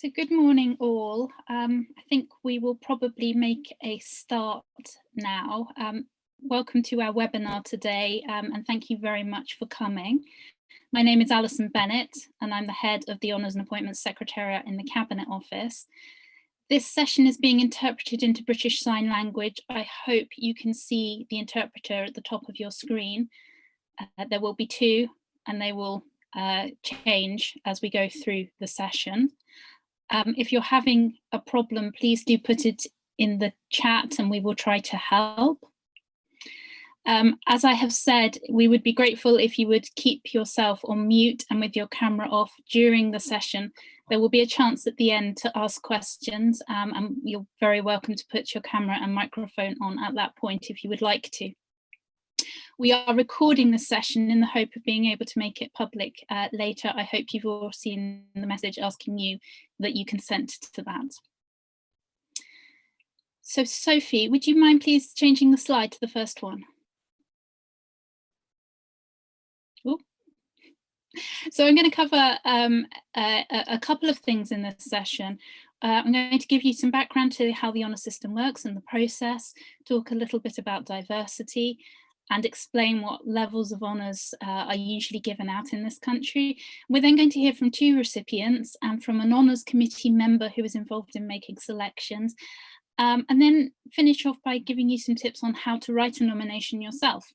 So good morning all. I think we will probably make a start now. Welcome to our webinar today and thank you very much for coming. My name is Alison Bennett and I'm the head of the Honours and Appointments Secretariat in the Cabinet Office. This session is being interpreted into British Sign Language. I hope you can see the interpreter at the top of your screen. There will be two and they will change as we go through the session. If you're having a problem, please do put it in the chat and we will try to help. As I have said, we would be grateful if you would keep yourself on mute and with your camera off during the session. There will be a chance at the end to ask questions and you're very welcome to put your camera and microphone on at that point if you would like to. We are recording this session in the hope of being able to make it public later. I hope you've all seen the message asking you that you consent to that. So Sophie, would you mind please changing the slide to the first one? Ooh. So I'm going to cover a couple of things in this session. I'm going to give you some background to how the honour system works and the process, talk a little bit about diversity, and explain what levels of honours are usually given out in this country. We're then going to hear from two recipients and from an honours committee member who is involved in making selections, and then finish off by giving you some tips on how to write a nomination yourself.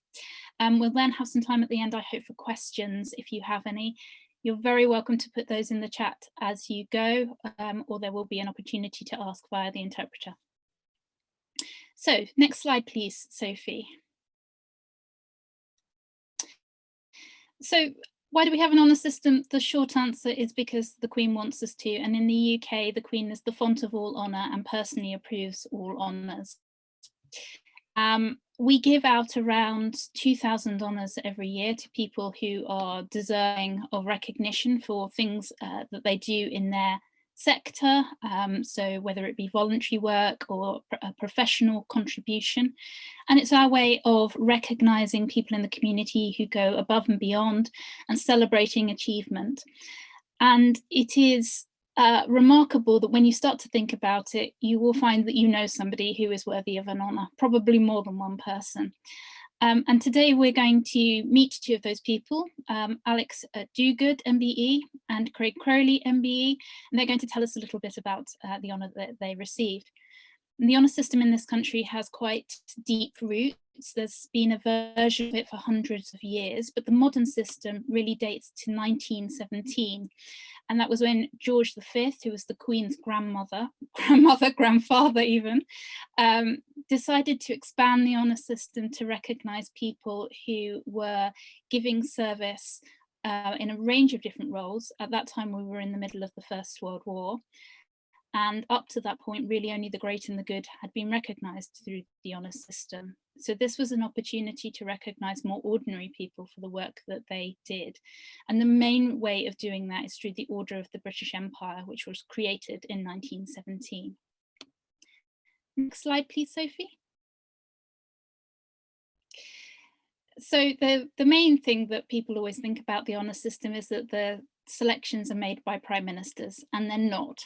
We'll then have some time at the end, I hope, for questions if you have any. You're very welcome to put those in the chat as you go, or there will be an opportunity to ask via the interpreter. So next slide, please, Sophie. So why do we have an honour system? The short answer is because the Queen wants us to, and in the UK, the Queen is the font of all honour and personally approves all honours. We give out around 2,000 honours every year to people who are deserving of recognition for things that they do in their sector, so whether it be voluntary work or a professional contribution. And it's our way of recognising people in the community who go above and beyond and celebrating achievement. And it is remarkable that when you start to think about it, you will find that you know somebody who is worthy of an honour, probably more than one person. And today we're going to meet two of those people, Alex Dogood, MBE, and Craig Crowley, MBE, and they're going to tell us a little bit about the honour that they received. And the honour system in this country has quite deep roots. There's been a version of it for hundreds of years, but the modern system really dates to 1917. And that was when George V, who was the Queen's grandfather even, decided to expand the honour system to recognise people who were giving service in a range of different roles. At that time, we were in the middle of the First World War. And up to that point, really only the great and the good had been recognised through the honour system. So this was an opportunity to recognise more ordinary people for the work that they did. And the main way of doing that is through the Order of the British Empire, which was created in 1917. Next slide, please, Sophie. So the main thing that people always think about the honour system is that the selections are made by prime ministers, and they're not.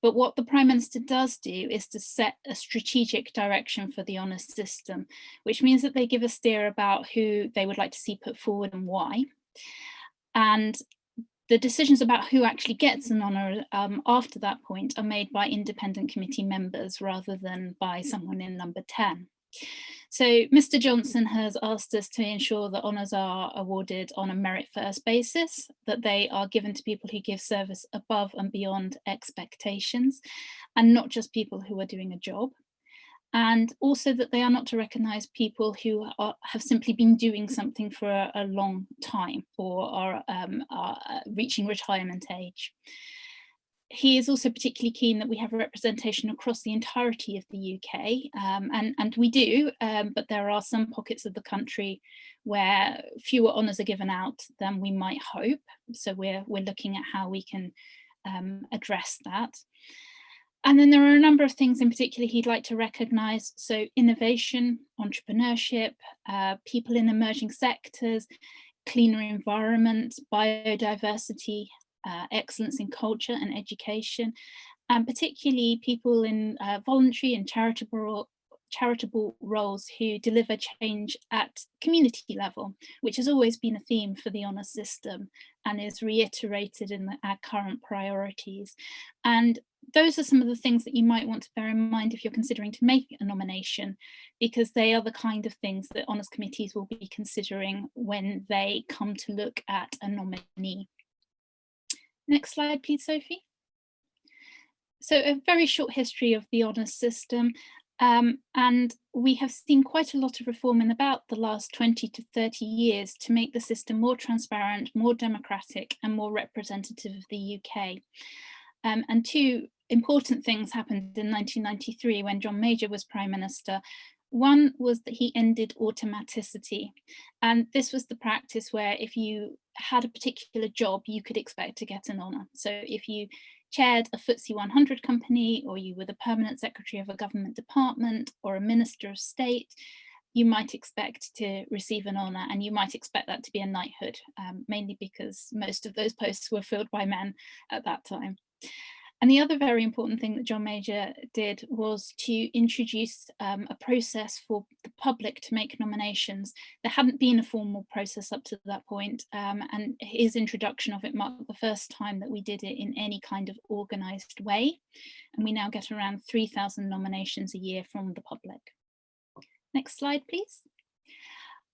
But what the Prime Minister does do is to set a strategic direction for the honour system, which means that they give a steer about who they would like to see put forward and why. And the decisions about who actually gets an honour after that point are made by independent committee members rather than by someone in number 10. So Mr. Johnson has asked us to ensure that honours are awarded on a merit first basis, that they are given to people who give service above and beyond expectations, and not just people who are doing a job. And also that they are not to recognise people who have simply been doing something for a long time or are reaching retirement age. He is also particularly keen that we have a representation across the entirety of the UK, and we do, but there are some pockets of the country where fewer honours are given out than we might hope. So we're looking at how we can address that. And then there are a number of things in particular he'd like to recognise. So innovation, entrepreneurship, people in emerging sectors, cleaner environment, biodiversity, excellence in culture and education, and particularly people in voluntary and charitable roles who deliver change at community level, which has always been a theme for the honours system and is reiterated in our current priorities. And those are some of the things that you might want to bear in mind if you're considering to make a nomination, because they are the kind of things that honours committees will be considering when they come to look at a nominee. Next slide, please, Sophie. So a very short history of the honours system. And we have seen quite a lot of reform in about the last 20 to 30 years to make the system more transparent, more democratic, and more representative of the UK. And two important things happened in 1993 when John Major was Prime Minister. One was that he ended automaticity. And this was the practice where if you had a particular job, you could expect to get an honour. So if you chaired a FTSE 100 company, or you were the permanent secretary of a government department or a minister of state, you might expect to receive an honour, and you might expect that to be a knighthood, mainly because most of those posts were filled by men at that time. And the other very important thing that John Major did was to introduce a process for the public to make nominations. There hadn't been a formal process up to that point, and his introduction of it marked the first time that we did it in any kind of organised way. And we now get around 3,000 nominations a year from the public. Next slide, please.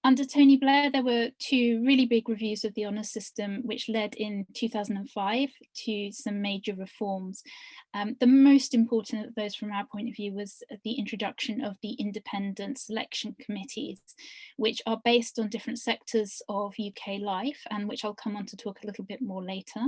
Under Tony Blair, there were two really big reviews of the honours system, which led in 2005 to some major reforms. The most important of those from our point of view was the introduction of the independent selection committees, which are based on different sectors of UK life, and which I'll come on to talk a little bit more later.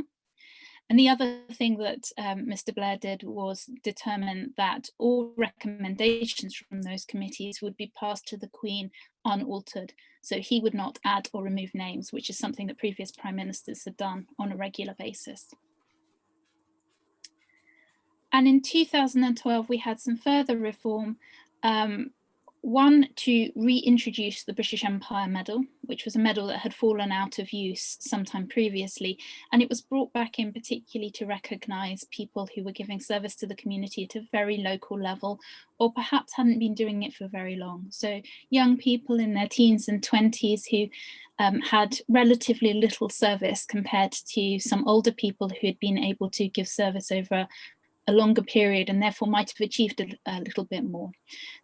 And the other thing that Mr. Blair did was determine that all recommendations from those committees would be passed to the Queen unaltered. So he would not add or remove names, which is something that previous Prime Ministers had done on a regular basis. And in 2012, we had some further reform. One, to reintroduce the British Empire Medal, which was a medal that had fallen out of use sometime previously. And it was brought back in particularly to recognise people who were giving service to the community at a very local level, or perhaps hadn't been doing it for very long. So young people in their teens and 20s who had relatively little service compared to some older people who had been able to give service over a longer period and therefore might have achieved a little bit more.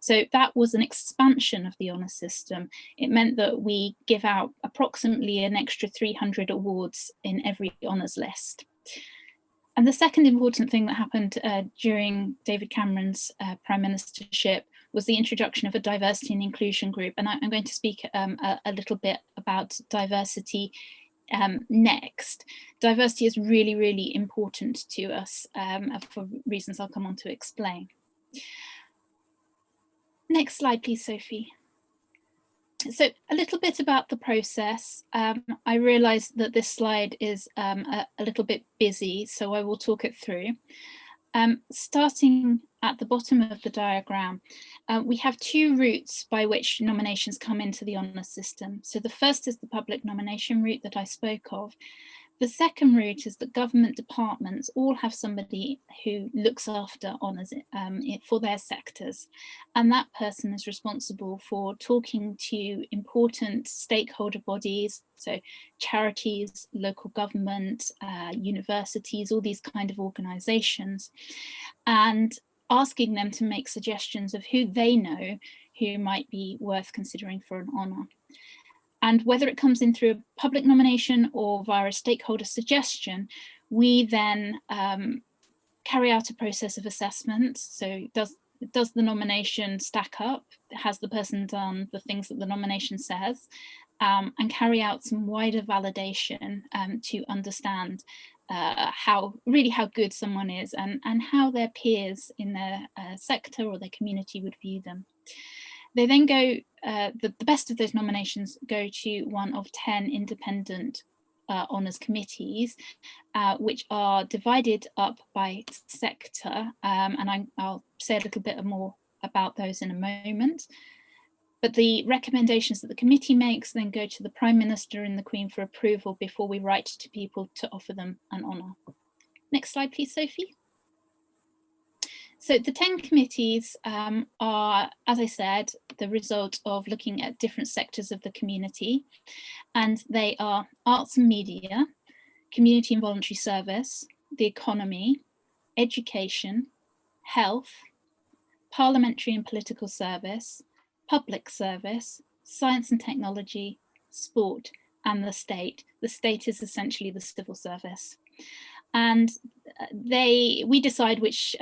So that was an expansion of the honours system. It meant that we give out approximately an extra 300 awards in every honours list. And the second important thing that happened during David Cameron's Prime Ministership was the introduction of a diversity and inclusion group. And I'm going to speak a little bit about diversity next. Diversity is really, really important to us for reasons I'll come on to explain. Next slide, please, Sophie. So a little bit about the process. I realise that this slide is a little bit busy, so I will talk it through. Starting at the bottom of the diagram, we have two routes by which nominations come into the honours system. So the first is the public nomination route that I spoke of. The second route is that government departments all have somebody who looks after honours for their sectors. And that person is responsible for talking to important stakeholder bodies, so charities, local government, universities, all these kind of organisations, and asking them to make suggestions of who they know who might be worth considering for an honour. And whether it comes in through a public nomination or via a stakeholder suggestion, we then carry out a process of assessment. So does the nomination stack up? Has the person done the things that the nomination says? And carry out some wider validation to understand how good someone is and how their peers in their sector or their community would view them. They then go, the best of those nominations go to one of 10 independent honours committees, which are divided up by sector, and I'll say a little bit more about those in a moment. But the recommendations that the committee makes then go to the Prime Minister and the Queen for approval before we write to people to offer them an honour. Next slide, please, Sophie. So the 10 committees are, as I said, the result of looking at different sectors of the community, and they are arts and media, community and voluntary service, the economy, education, health, parliamentary and political service, public service, science and technology, sport, and the state. The state is essentially the civil service. And we decide which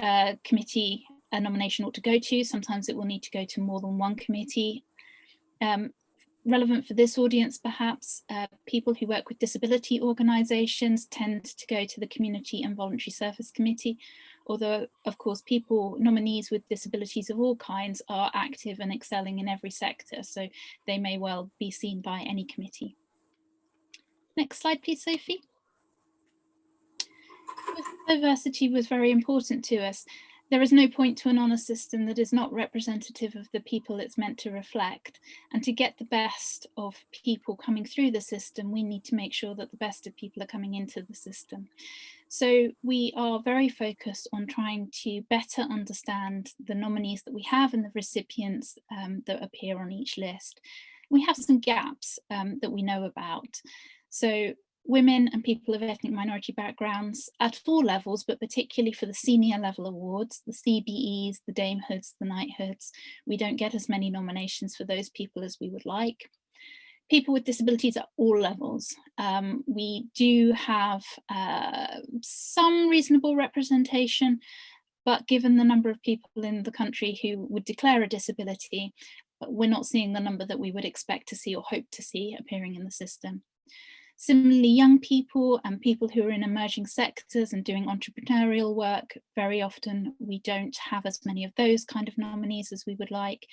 committee a nomination ought to go to. Sometimes it will need to go to more than one committee. Relevant for this audience, perhaps, people who work with disability organisations tend to go to the Community and Voluntary Service Committee, although, of course, nominees with disabilities of all kinds are active and excelling in every sector, so they may well be seen by any committee. Next slide, please, Sophie. Diversity was very important to us. There is no point to an honour system that is not representative of the people it's meant to reflect. And to get the best of people coming through the system, we need to make sure that the best of people are coming into the system. So we are very focused on trying to better understand the nominees that we have and the recipients that appear on each list. We have some gaps that we know about. So women and people of ethnic minority backgrounds at all levels, but particularly for the senior level awards, the CBEs, the damehoods, the knighthoods, we don't get as many nominations for those people as we would like. People with disabilities at all levels. We do have some reasonable representation, but given the number of people in the country who would declare a disability, we're not seeing the number that we would expect to see or hope to see appearing in the system. Similarly, young people and people who are in emerging sectors and doing entrepreneurial work, very often we don't have as many of those kind of nominees as we would like.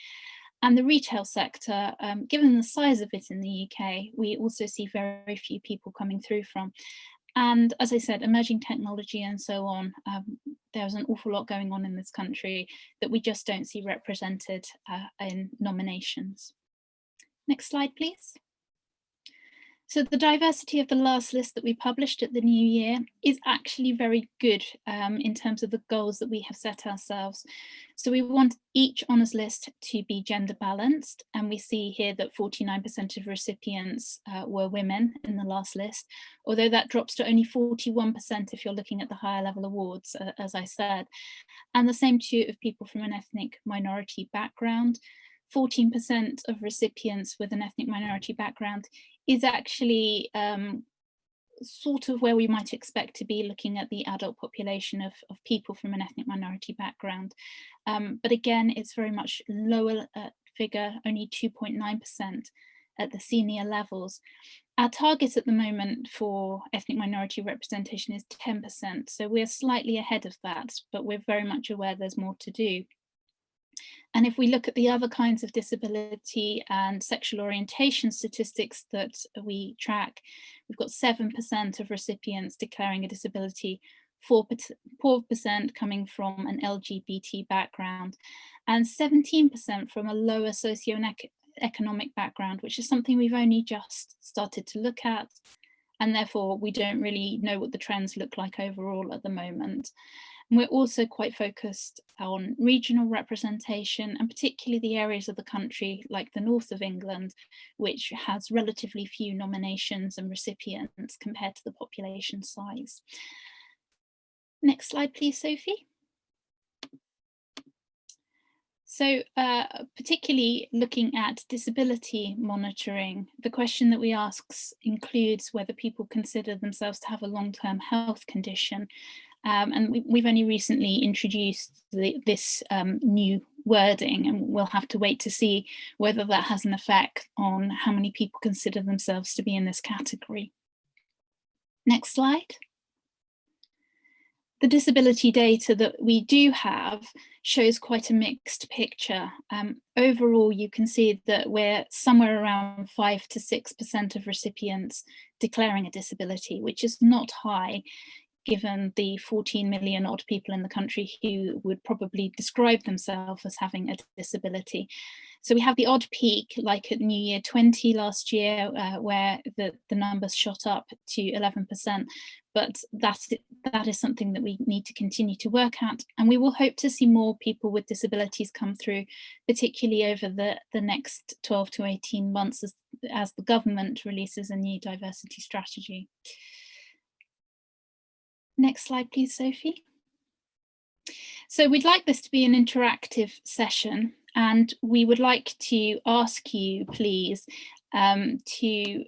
And the retail sector, given the size of it in the UK, we also see very few people coming through from. And as I said, emerging technology and so on, there's an awful lot going on in this country that we just don't see represented in nominations. Next slide, please. So the diversity of the last list that we published at the new year is actually very good in terms of the goals that we have set ourselves. So we want each honours list to be gender balanced, and we see here that 49% of recipients were women in the last list, although that drops to only 41% if you're looking at the higher level awards, as I said. And the same too of people from an ethnic minority background. 14% of recipients with an ethnic minority background is actually sort of where we might expect to be looking at the adult population of people from an ethnic minority background. But again, it's very much lower figure, only 2.9% at the senior levels. Our target at the moment for ethnic minority representation is 10%, so we're slightly ahead of that, but we're very much aware there's more to do. And if we look at the other kinds of disability and sexual orientation statistics that we track, we've got 7% of recipients declaring a disability, 4% coming from an LGBT background, and 17% from a lower socioeconomic background, which is something we've only just started to look at. And therefore, we don't really know what the trends look like overall at the moment. And we're also quite focused on regional representation, and particularly the areas of the country like the north of England, which has relatively few nominations and recipients compared to the population size. Next slide, please, Sophie. So particularly looking at disability monitoring, the question that we ask includes whether people consider themselves to have a long-term health condition. And we've only recently introduced this new wording, and we'll have to wait to see whether that has an effect on how many people consider themselves to be in this category. Next slide. The disability data that we do have shows quite a mixed picture. Overall, you can see that we're somewhere around 5 to 6% of recipients declaring a disability, which is not high, given the 14 million odd people in the country who would probably describe themselves as having a disability. So we have the odd peak, like at New Year 20 last year, where the numbers shot up to 11%, but that is something that we need to continue to work at, and we will hope to see more people with disabilities come through, particularly over the next 12 to 18 months as the government releases a new diversity strategy. Next slide, please, Sophie. So we'd like this to be an interactive session, and we would like to ask you, please, to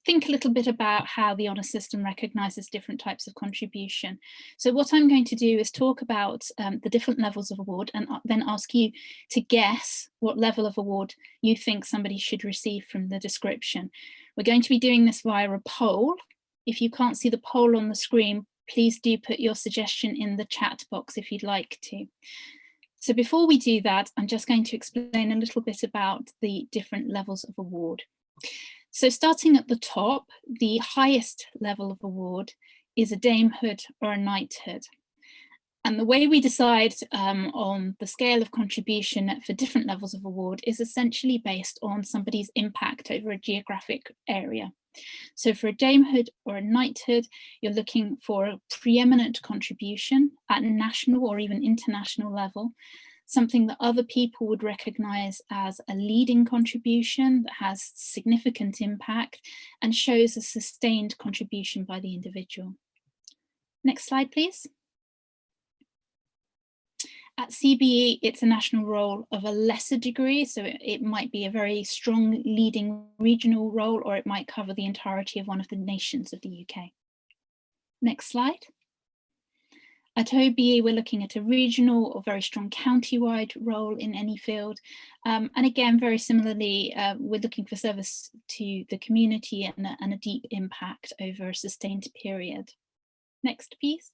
think a little bit about how the honour system recognises different types of contribution. So what I'm going to do is talk about the different levels of award, and then ask you to guess what level of award you think somebody should receive from the description. We're going to be doing this via a poll. If you can't see the poll on the screen, please do put your suggestion in the chat box if you'd like to. So before we do that, I'm just going to explain a little bit about the different levels of award. So starting at the top, the highest level of award is a damehood or a knighthood. And the way we decide on the scale of contribution for different levels of award is essentially based on somebody's impact over a geographic area. So for a damehood or a knighthood, you're looking for a preeminent contribution at national or even international level, something that other people would recognise as a leading contribution that has significant impact and shows a sustained contribution by the individual. Next slide, please. At CBE, it's a national role of a lesser degree, so it might be a very strong leading regional role, or it might cover the entirety of one of the nations of the UK. Next slide. At OBE, we're looking at a regional or very strong county-wide role in any field. And again, very similarly, we're looking for service to the community and a deep impact over a sustained period. Next, please.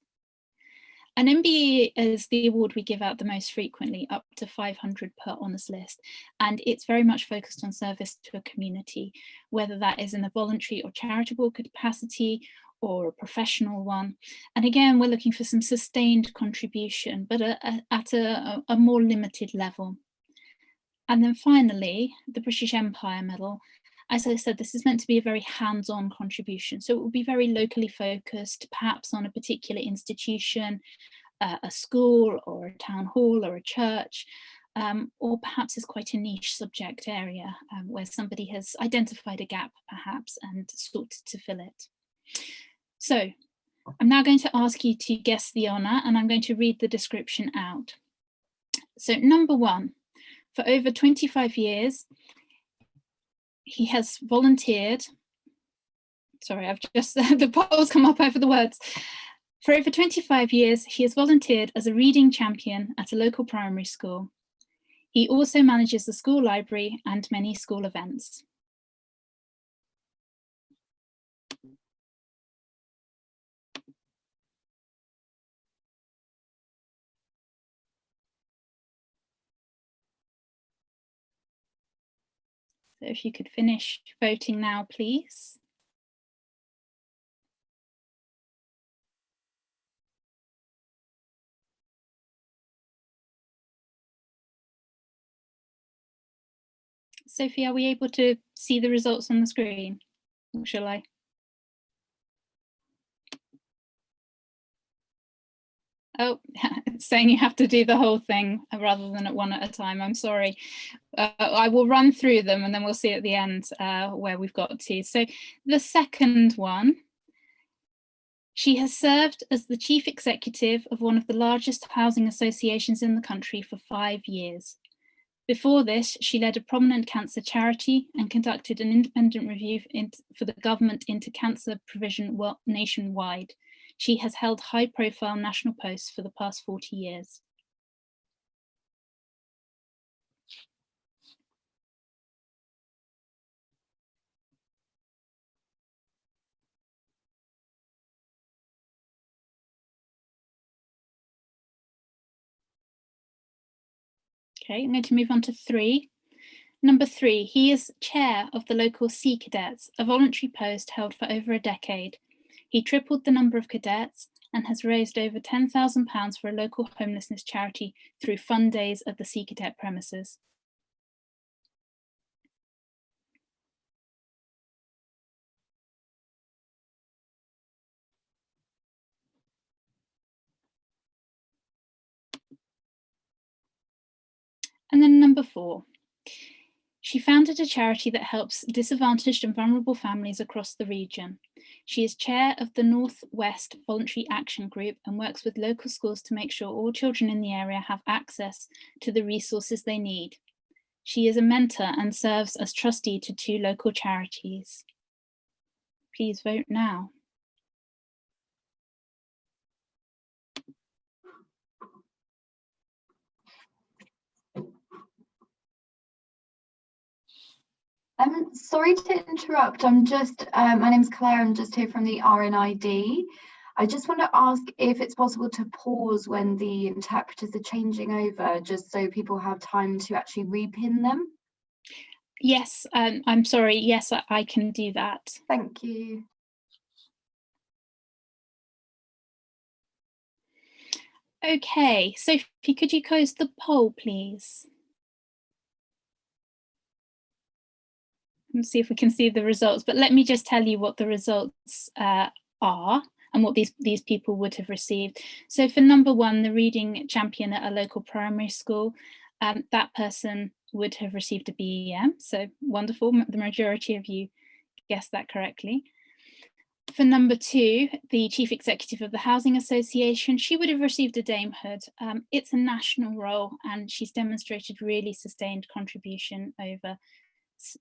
An MBE is the award we give out the most frequently, up to 500 per honours list, and it's very much focused on service to a community, whether that is in a voluntary or charitable capacity or a professional one. And again, we're looking for some sustained contribution, but at a more limited level. And then finally, the British Empire Medal. As I said, this is meant to be a very hands-on contribution. So it will be very locally focused, perhaps on a particular institution, a school or a town hall or a church, or perhaps is quite a niche subject area where somebody has identified a gap perhaps and sought to fill it. So I'm now going to ask you to guess the honour, and I'm going to read the description out. So number one, for over 25 years, he has volunteered, sorry, I've just, the polls come up over the words. For over 25 years, he has volunteered as a reading champion at a local primary school. He also manages the school library and many school events. So if you could finish voting now, please. Sophie, are we able to see the results on the screen? Or shall I? Oh, it's saying you have to do the whole thing rather than at one at a time. I'm sorry. I will run through them and then we'll see at the end where we've got to. So the second one, she has served as the chief executive of one of the largest housing associations in the country for 5 years. Before this, she led a prominent cancer charity and conducted an independent review for the government into cancer provision nationwide. She has held high-profile national posts for the past 40 years. Okay, I'm going to move on to 3. Number 3, he is chair of the local Sea Cadets, a voluntary post held for over a decade. He tripled the number of cadets and has raised over £10,000 for a local homelessness charity through fun days at the Sea Cadet premises. And then number 4, she founded a charity that helps disadvantaged and vulnerable families across the region. She is chair of the North West Voluntary Action Group and works with local schools to make sure all children in the area have access to the resources they need. She is a mentor and serves as trustee to 2 local charities. Please vote now. Sorry to interrupt. I'm just, my name's Claire. I'm just here from the RNID. I just want to ask if it's possible to pause when the interpreters are changing over, just so people have time to actually repin them. Yes, I'm sorry. Yes, I can do that. Thank you. Okay, Sophie, could you close the poll, please? Let's see if we can see the results, but let me just tell you what the results are and what these people would have received. So for number 1, the reading champion at a local primary school, that person would have received a BEM, so wonderful, the majority of you guessed that correctly. For number 2, the chief executive of the Housing Association, she would have received a damehood. It's a national role and she's demonstrated really sustained contribution over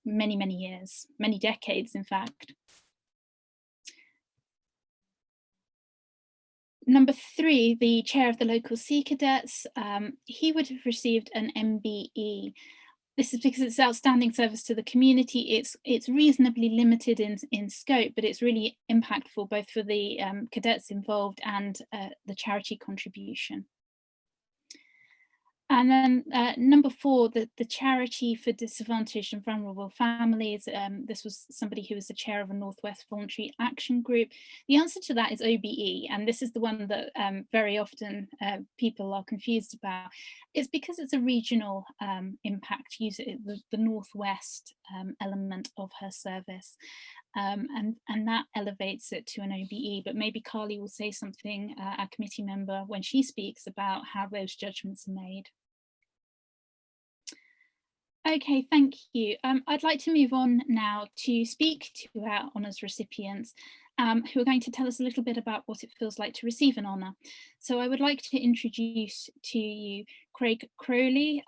many, many years, many decades, in fact. Number 3, the chair of the local Sea Cadets, he would have received an MBE. This is because it's outstanding service to the community. It's reasonably limited in scope, but it's really impactful both for the cadets involved and the charity contribution. And then number 4, the charity for disadvantaged and vulnerable families. This was somebody who was the chair of a Northwest Voluntary Action Group. The answer to that is OBE, and this is the one that very often people are confused about. It's because it's a regional impact, the Northwest element of her service. And that elevates it to an OBE, but maybe Carly will say something, our committee member, when she speaks about how those judgments are made. Okay, thank you. I'd like to move on now to speak to our honours recipients, who are going to tell us a little bit about what it feels like to receive an honour. So I would like to introduce to you Craig Crowley,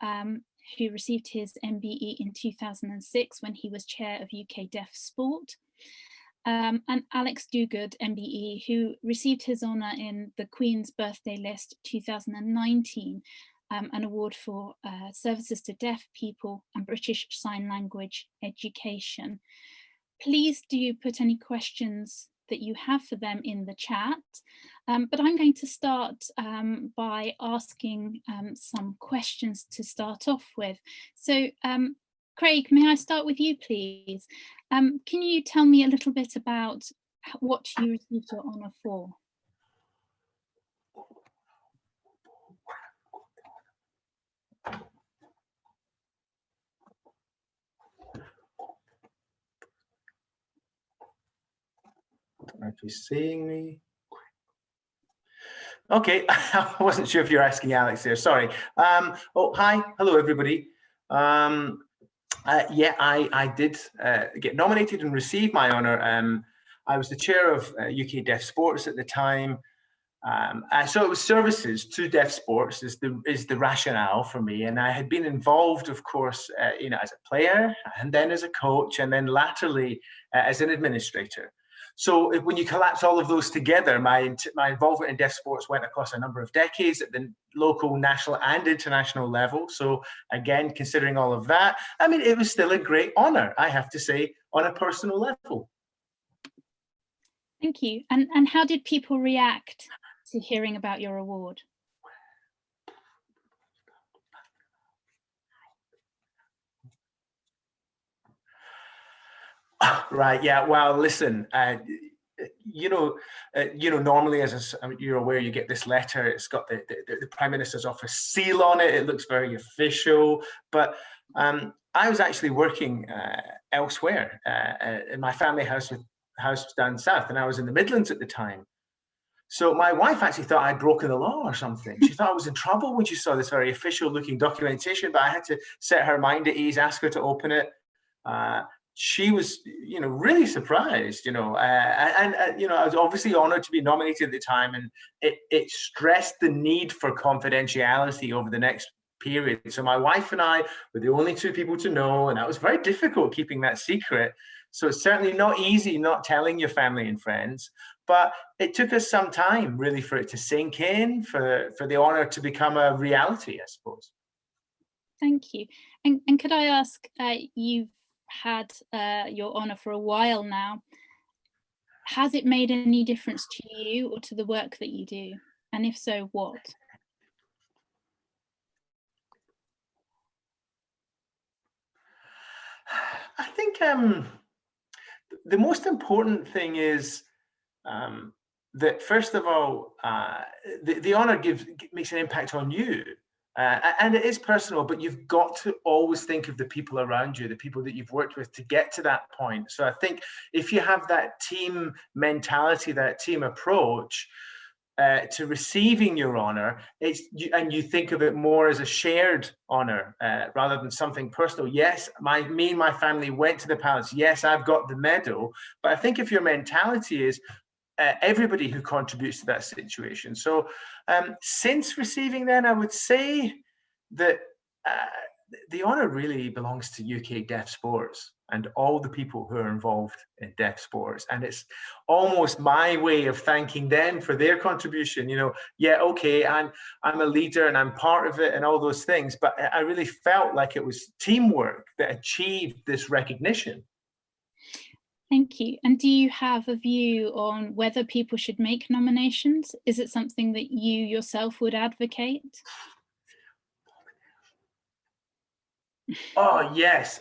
who received his MBE in 2006 when he was chair of UK Deaf Sport. And Alex Duguid, MBE, who received his honour in the Queen's Birthday List 2019, an award for services to deaf people and British Sign Language education. Please do put any questions that you have for them in the chat, but I'm going to start by asking some questions to start off with. So Craig, may I start with you, please? Can you tell me a little bit about what you received your honour for? I don't know if he's seeing me. Okay, I wasn't sure if you're asking Alex there, sorry. Oh, hi, hello everybody. Yeah, I did get nominated and receive my honour. I was the chair of UK Deaf Sports at the time. So it was services to deaf sports is the rationale for me, and I had been involved, of course, you know, as a player, and then as a coach, and then latterly as an administrator. So when you collapse all of those together, my involvement in deaf sports went across a number of decades at the local, national, and international level. So again, considering all of that, I mean, it was still a great honour, I have to say, on a personal level. Thank you. And how did people react to hearing about your award? Right. Yeah. Well, listen. Normally, you're aware, you get this letter. It's got the Prime Minister's office seal on it. It looks very official. But I was actually working elsewhere in my family house was down south, and I was in the Midlands at the time. So my wife actually thought I'd broken the law or something. She thought I was in trouble when she saw this very official looking documentation, but I had to set her mind at ease, ask her to open it. She was, really surprised, and I was obviously honored to be nominated at the time, and it stressed the need for confidentiality over the next period. So my wife and I were the only two people to know, and that was very difficult keeping that secret. So it's certainly not easy not telling your family and friends, but it took us some time really for it to sink in, for the honor to become a reality, I suppose. Thank you. And could I ask, you've had your honor for a while now. Has it made any difference to you or to the work that you do? And if so, what? I think the most important thing is that, first of all, the honor makes an impact on you. And it is personal, but you've got to always think of the people around you, the people that you've worked with to get to that point. So I think if you have that team mentality, that team approach to receiving your honor, and you think of it more as a shared honor rather than something personal. Yes, me and my family went to the palace. Yes, I've got the medal. But I think if your mentality is everybody who contributes to that situation. So since receiving then, I would say that the honor really belongs to UK Deaf Sports and all the people who are involved in deaf sports. And it's almost my way of thanking them for their contribution. Okay, I'm a leader and I'm part of it and all those things, but I really felt like it was teamwork that achieved this recognition. Thank you. And do you have a view on whether people should make nominations? Is it something that you yourself would advocate? Oh, yes,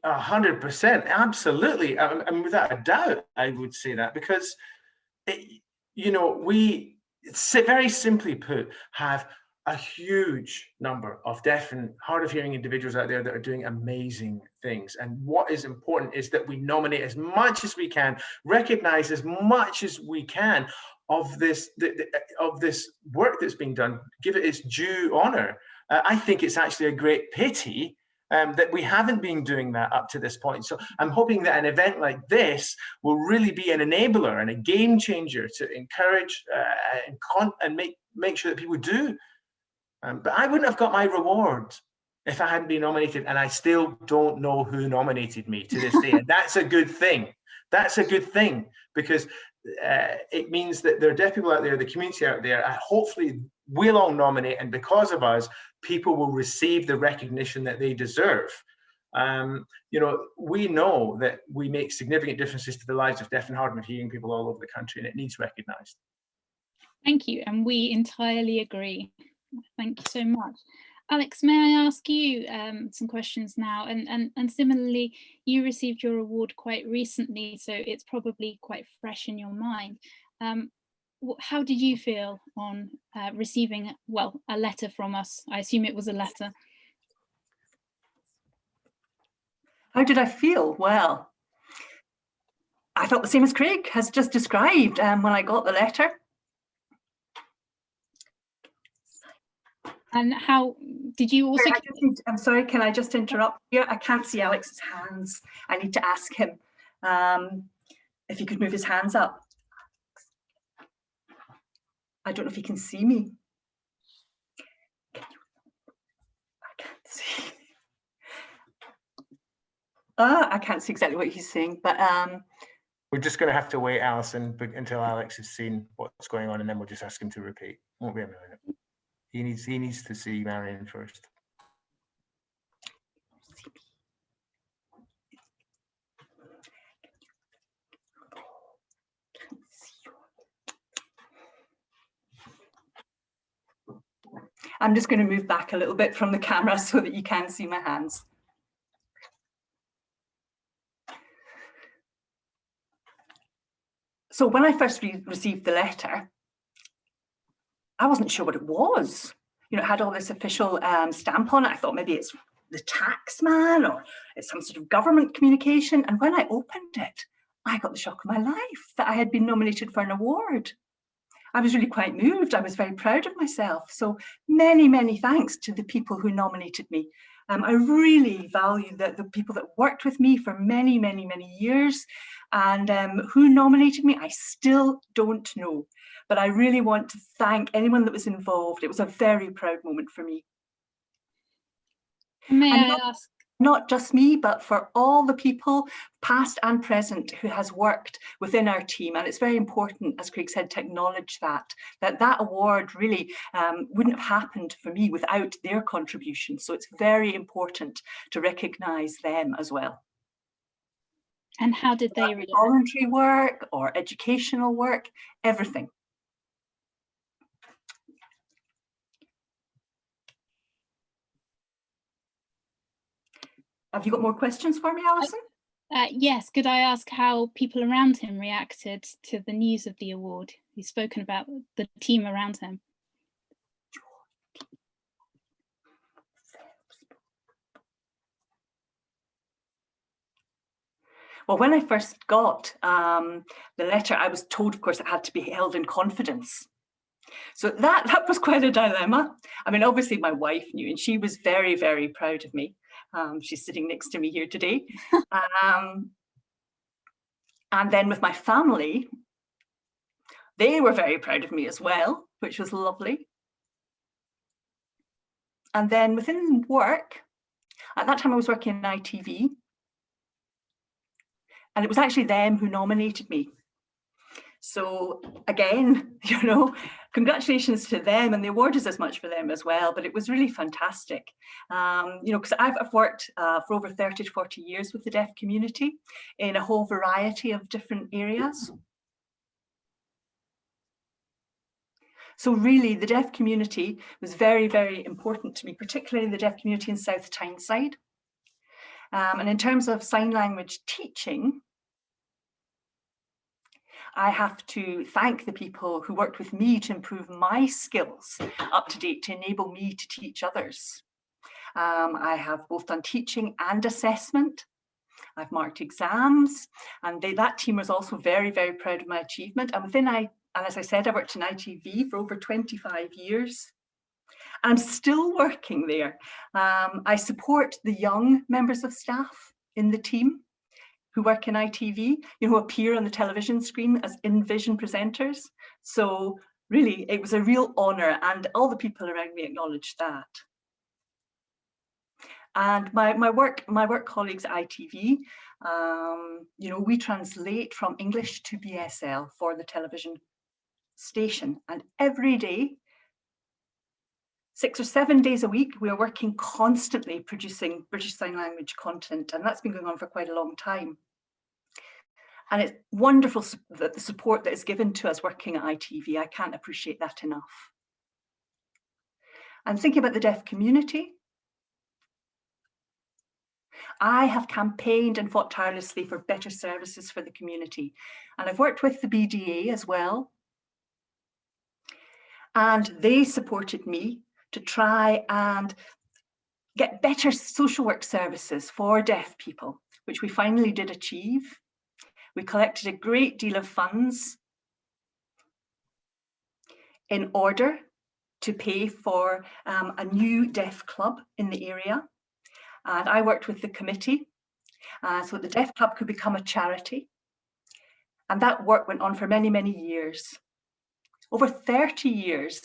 100%. Absolutely. And without a doubt, I would say that because, we, very simply put, have a huge number of deaf and hard of hearing individuals out there that are doing amazing things. And what is important is that we nominate as much as we can, recognize as much as we can of this work that's being done, give it its due honor. I think it's actually a great pity that we haven't been doing that up to this point. So I'm hoping that an event like this will really be an enabler and a game changer to encourage and make sure that people do. But I wouldn't have got my reward if I hadn't been nominated, and I still don't know who nominated me to this day. And that's a good thing. That's a good thing because it means that there are deaf people out there, the community out there, hopefully we'll all nominate, and because of us, people will receive the recognition that they deserve. We know that we make significant differences to the lives of deaf and hard of hearing people all over the country, and it needs recognized. Thank you, and we entirely agree. Thank you so much. Alex, may I ask you some questions now? And similarly, you received your award quite recently, so it's probably quite fresh in your mind. How did you feel on receiving, a letter from us? I assume it was a letter. How did I feel? Well, I felt the same as Craig has just described when I got the letter. And how did you also? I'm sorry, can I just interrupt here? I can't see Alex's hands. I need to ask him if he could move his hands up. I don't know if he can see me. I can't see. I can't see exactly what he's saying, but we're just going to have to wait, Alison, until Alex has seen what's going on, and then we'll just ask him to repeat. Won't be a minute. He needs to see Marion first. I'm just going to move back a little bit from the camera so that you can see my hands. So when I first received the letter, I wasn't sure what it was. You know, it had all this official stamp on it. I thought maybe it's the tax man or it's some sort of government communication. And when I opened it, I got the shock of my life that I had been nominated for an award. I was really quite moved. I was very proud of myself. So many, many thanks to the people who nominated me. I really value the people that worked with me for many, many, many years, and who nominated me, I still don't know. But I really want to thank anyone that was involved. It was a very proud moment for me. May And I ask? Not just me, but for all the people, past and present, who has worked within our team. And it's very important, as Craig said, to acknowledge that award really wouldn't have happened for me without their contribution. So it's very important to recognise them as well. And how did they react? Voluntary work or educational work, everything. Have you got more questions for me, Alison? Yes, could I ask how people around him reacted to the news of the award? You've spoken about the team around him. Well, when I first got the letter, I was told, of course, it had to be held in confidence. So that was quite a dilemma. I mean, obviously my wife knew, and she was very, very proud of me. She's sitting next to me here today. And then with my family, they were very proud of me as well, which was lovely. And then within work, at that time I was working in ITV, and it was actually them who nominated me. So again, you know, congratulations to them, and the award is as much for them as well, but it was really fantastic. You know, because I've worked for over 30 to 40 years with the deaf community in a whole variety of different areas. So really the deaf community was very, very important to me, particularly the deaf community in South Tyneside. And in terms of sign language teaching, I have to thank the people who worked with me to improve my skills up to date to enable me to teach others. I have both done teaching and assessment. I've marked exams, and that team was also very, very proud of my achievement. And and as I said, I worked in ITV for over 25 years. I'm still working there. I support the young members of staff in the team who work in ITV, you know, who appear on the television screen as in-vision presenters. So really, it was a real honour, and all the people around me acknowledged that. And my work colleagues at ITV, you know, we translate from English to BSL for the television station, and every day, 6 or 7 days a week, we are working constantly producing British Sign Language content, and that's been going on for quite a long time. And it's wonderful that the support that is given to us working at ITV. I can't appreciate that enough. And thinking about the deaf community, I have campaigned and fought tirelessly for better services for the community. And I've worked with the BDA as well. And they supported me to try and get better social work services for deaf people, which we finally did achieve. We collected a great deal of funds in order to pay for a new deaf club in the area. And I worked with the committee so the deaf club could become a charity. And that work went on for many, many years. Over 30 years,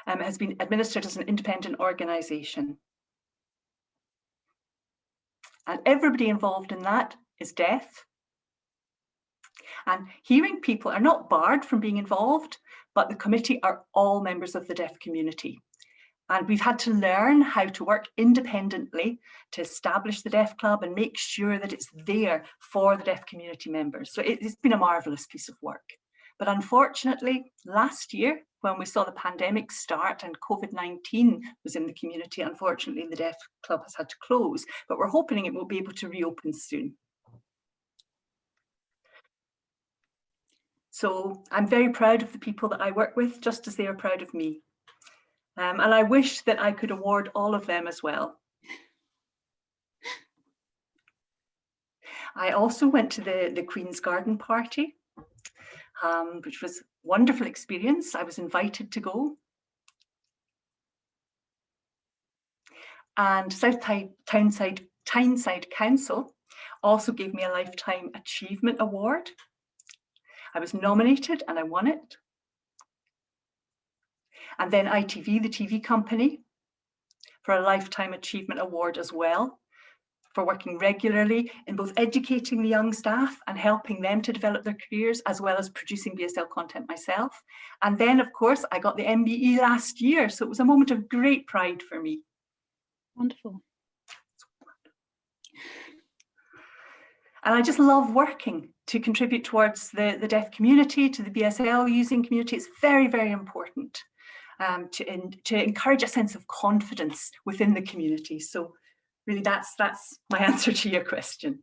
it has been administered as an independent organisation. And everybody involved in that is deaf. And hearing people are not barred from being involved, but the committee are all members of the deaf community. And we've had to learn how to work independently to establish the Deaf Club and make sure that it's there for the deaf community members. So it's been a marvellous piece of work. But unfortunately, last year, when we saw the pandemic start and COVID-19 was in the community, unfortunately, the Deaf Club has had to close, but we're hoping it will be able to reopen soon. So I'm very proud of the people that I work with, just as they are proud of me. And I wish that I could award all of them as well. I also went to the Queen's Garden party, which was a wonderful experience. I was invited to go. And South Tyneside Council also gave me a Lifetime Achievement Award. I was nominated and I won it. And then ITV, the TV company, for a Lifetime Achievement Award as well, for working regularly in both educating the young staff and helping them to develop their careers, as well as producing BSL content myself. And then, of course, I got the MBE last year. So it was a moment of great pride for me. Wonderful. And I just love working to contribute towards the deaf community, to the BSL using community. It's very, very important to encourage a sense of confidence within the community. So really, that's my answer to your question.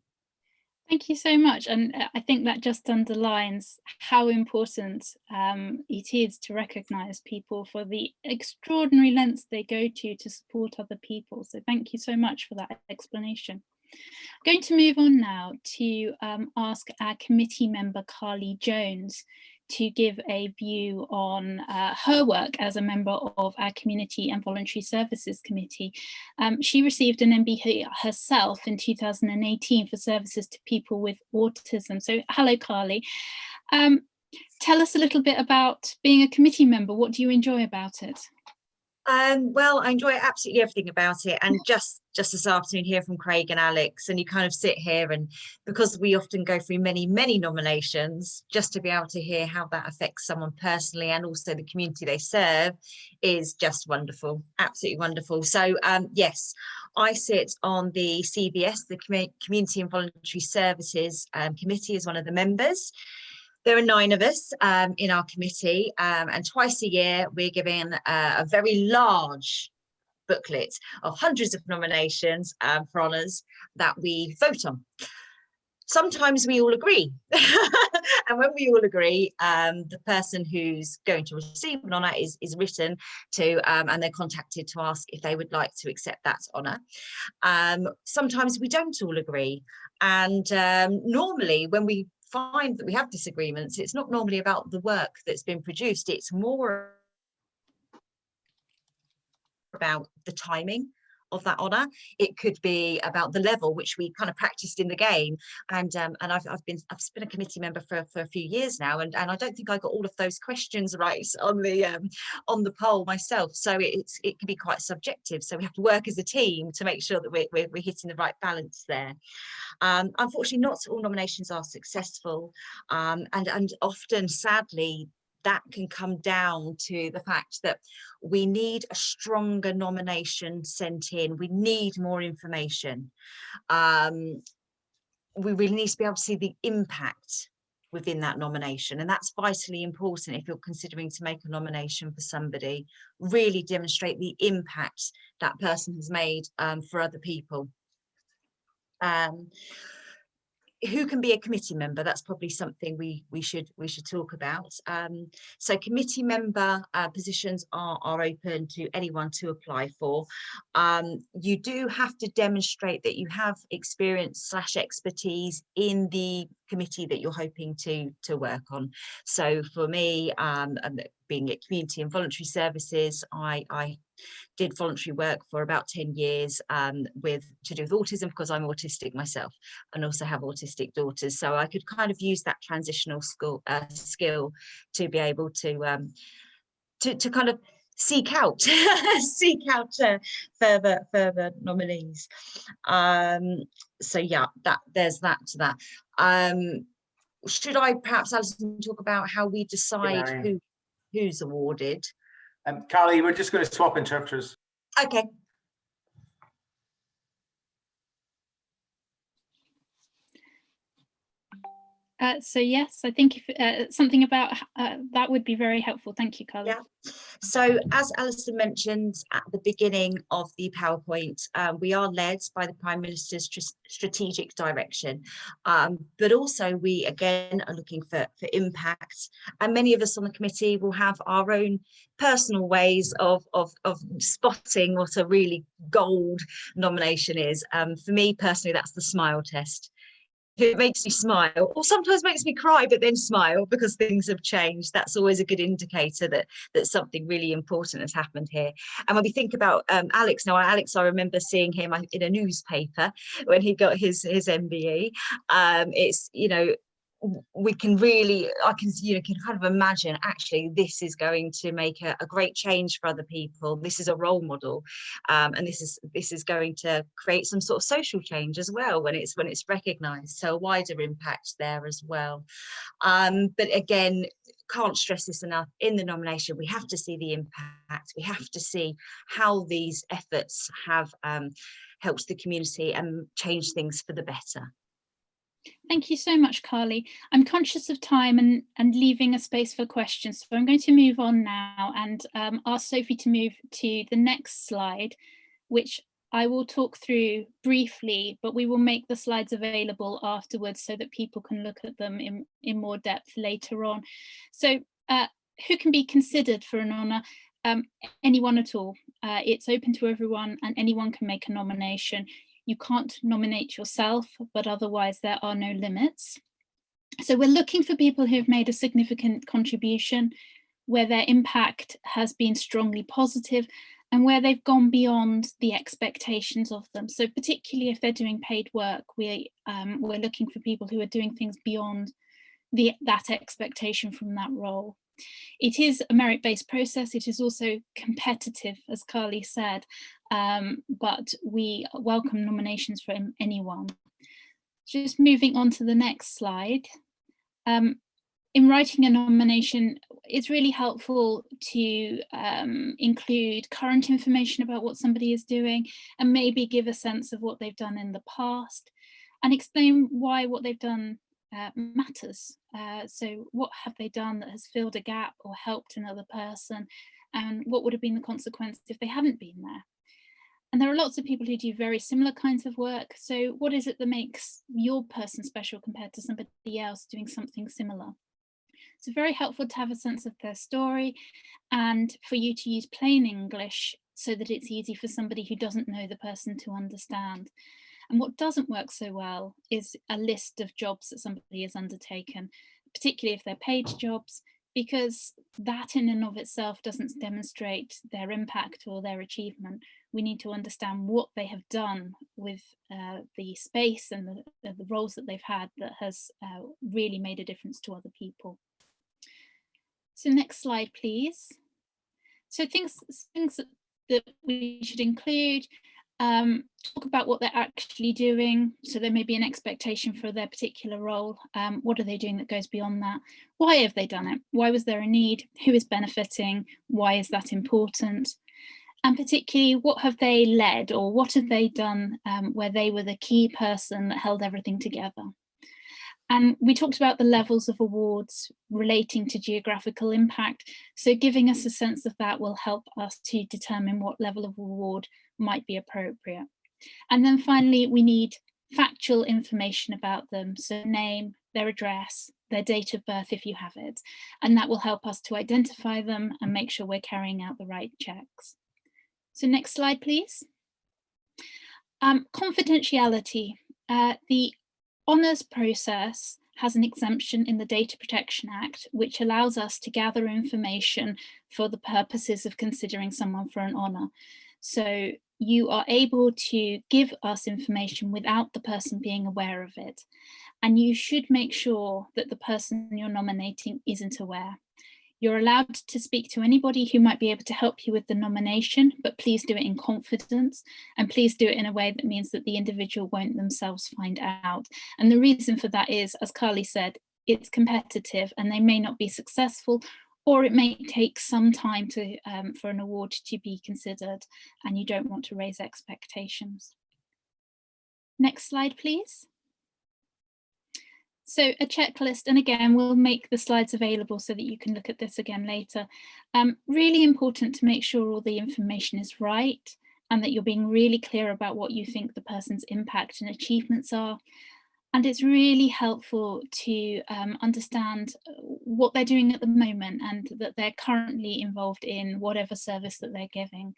Thank you so much. And I think that just underlines how important it is to recognise people for the extraordinary lengths they go to support other people. So thank you so much for that explanation. I'm going to move on now to ask our committee member, Carly Jones, to give a view on her work as a member of our Community and Voluntary Services Committee. She received an MBE herself in 2018 for services to people with autism. So hello, Carly. Tell us a little bit about being a committee member. What do you enjoy about it? Well, I enjoy absolutely everything about it, and just this afternoon here from Craig and Alex, and you kind of sit here, and because we often go through many nominations, just to be able to hear how that affects someone personally and also the community they serve is just wonderful, absolutely wonderful. So yes, I sit on the CVS, the Community and Voluntary Services Committee, as one of the members. There are 9 of us in our committee, and twice a year we're given a very large booklet of hundreds of nominations for honours that we vote on. Sometimes we all agree, and when we all agree, the person who's going to receive an honour is written to, and they're contacted to ask if they would like to accept that honour. Sometimes we don't all agree, and normally when we find that we have disagreements, it's not normally about the work that's been produced, it's more about the timing of that honour. It could be about the level which we kind of practiced in the game, and I've been a committee member for a few years now, and I don't think I got all of those questions right on the poll myself, so it can be quite subjective, so we have to work as a team to make sure that we're hitting the right balance there. Unfortunately, not all nominations are successful, and often, sadly, that can come down to the fact that we need a stronger nomination sent in. We need more information. We really need to be able to see the impact within that nomination, and that's vitally important if you're considering to make a nomination for somebody. Really demonstrate the impact that person has made for other people. Who can be a committee member? That's probably something we should talk about. So committee member positions are open to anyone to apply for. You do have to demonstrate that you have experience / expertise in the committee that you're hoping to work on. So for me, being at Community and Voluntary Services, I did voluntary work for about 10 years to do with autism, because I'm autistic myself and also have autistic daughters. So I could kind of use that transitional skill to be able to kind of seek out further nominees. So yeah, there's that to that. Should I perhaps, Alison, talk about how we decide who's awarded? Carly, we're just going to swap interpreters. Okay. So yes, I think if something about that would be very helpful. Thank you, Carly. Yeah. So as Alison mentioned at the beginning of the PowerPoint, we are led by the Prime Minister's strategic direction, but also we again are looking for impact, and many of us on the committee will have our own personal ways of spotting what a really gold nomination is. For me personally, that's the smile test. It makes me smile, or sometimes makes me cry, but then smile because things have changed. That's always a good indicator that something really important has happened here. And when we think about Alex, now Alex, I remember seeing him in a newspaper when he got his MBE. It's, you know, we can really, I can, you know, can kind of imagine actually this is going to make a great change for other people. This is a role model, and this is going to create some sort of social change as well when it's recognised. So a wider impact there as well. But again, can't stress this enough. In the nomination, we have to see the impact. We have to see how these efforts have helped the community and changed things for the better. Thank you so much, Carly. I'm conscious of time and leaving a space for questions. So I'm going to move on now and ask Sophie to move to the next slide, which I will talk through briefly, but we will make the slides available afterwards so that people can look at them in more depth later on. So who can be considered for an honour? Anyone at all. It's open to everyone and anyone can make a nomination. You can't nominate yourself, but otherwise there are no limits. So we're looking for people who've made a significant contribution, where their impact has been strongly positive and where they've gone beyond the expectations of them. So particularly if they're doing paid work, we're looking for people who are doing things beyond that expectation from that role. It is a merit-based process. It is also competitive, as Carly said, but we welcome nominations from anyone. Just moving on to the next slide. In writing a nomination, it's really helpful to include current information about what somebody is doing and maybe give a sense of what they've done in the past and explain why what they've done matters. So what have they done that has filled a gap or helped another person, and what would have been the consequences if they hadn't been there? And there are lots of people who do very similar kinds of work. So what is it that makes your person special compared to somebody else doing something similar? It's very helpful to have a sense of their story and for you to use plain English so that it's easy for somebody who doesn't know the person to understand. And what doesn't work so well is a list of jobs that somebody has undertaken, particularly if they're paid jobs, because that in and of itself doesn't demonstrate their impact or their achievement. We need to understand what they have done with the space and the roles that they've had that has really made a difference to other people. So next slide, please. So things that we should include, talk about what they're actually doing. So there may be an expectation for their particular role. What are they doing that goes beyond that? Why have they done it? Why was there a need? Who is benefiting? Why is that important? And particularly, what have they led or what have they done where they were the key person that held everything together? And we talked about the levels of awards relating to geographical impact. So giving us a sense of that will help us to determine what level of award might be appropriate. And then finally, we need factual information about them. So name, their address, their date of birth if you have it. And that will help us to identify them and make sure we're carrying out the right checks. So next slide, please. Confidentiality. The honours process has an exemption in the Data Protection Act, which allows us to gather information for the purposes of considering someone for an honour. So you are able to give us information without the person being aware of it. And you should make sure that the person you're nominating isn't aware. You're allowed to speak to anybody who might be able to help you with the nomination, but please do it in confidence and please do it in a way that means that the individual won't themselves find out. And the reason for that is, as Carly said, it's competitive and they may not be successful, or it may take some time to for an award to be considered and you don't want to raise expectations. Next slide, please. So a checklist, and again, we'll make the slides available so that you can look at this again later. Really important to make sure all the information is right and that you're being really clear about what you think the person's impact and achievements are. And it's really helpful to understand what they're doing at the moment and that they're currently involved in whatever service that they're giving.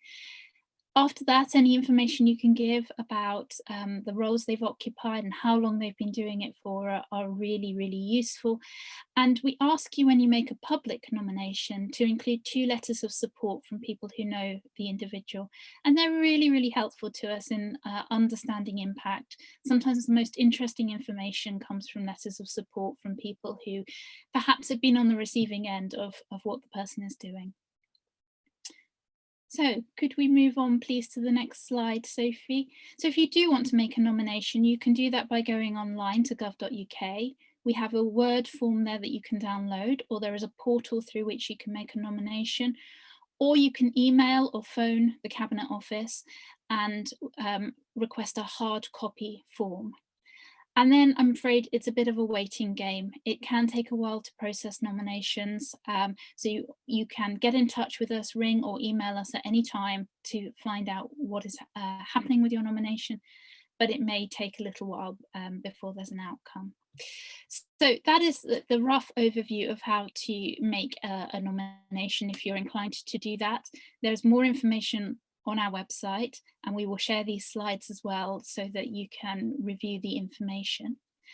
After that, any information you can give about the roles they've occupied and how long they've been doing it for are really, really useful. And we ask you, when you make a public nomination, to include 2 letters of support from people who know the individual. And they're really, really helpful to us in understanding impact. Sometimes the most interesting information comes from letters of support from people who perhaps have been on the receiving end of what the person is doing. So could we move on, please, to the next slide, Sophie? So if you do want to make a nomination, you can do that by going online to gov.uk. We have a Word form there that you can download, or there is a portal through which you can make a nomination, or you can email or phone the Cabinet Office and request a hard copy form. And then I'm afraid it's a bit of a waiting game. It can take a while to process nominations. So you can get in touch with us, ring or email us at any time to find out what is happening with your nomination, but it may take a little while before there's an outcome. So that is the rough overview of how to make a nomination if you're inclined to do that. There's more information on our website, and we will share these slides as well so that you can review the information.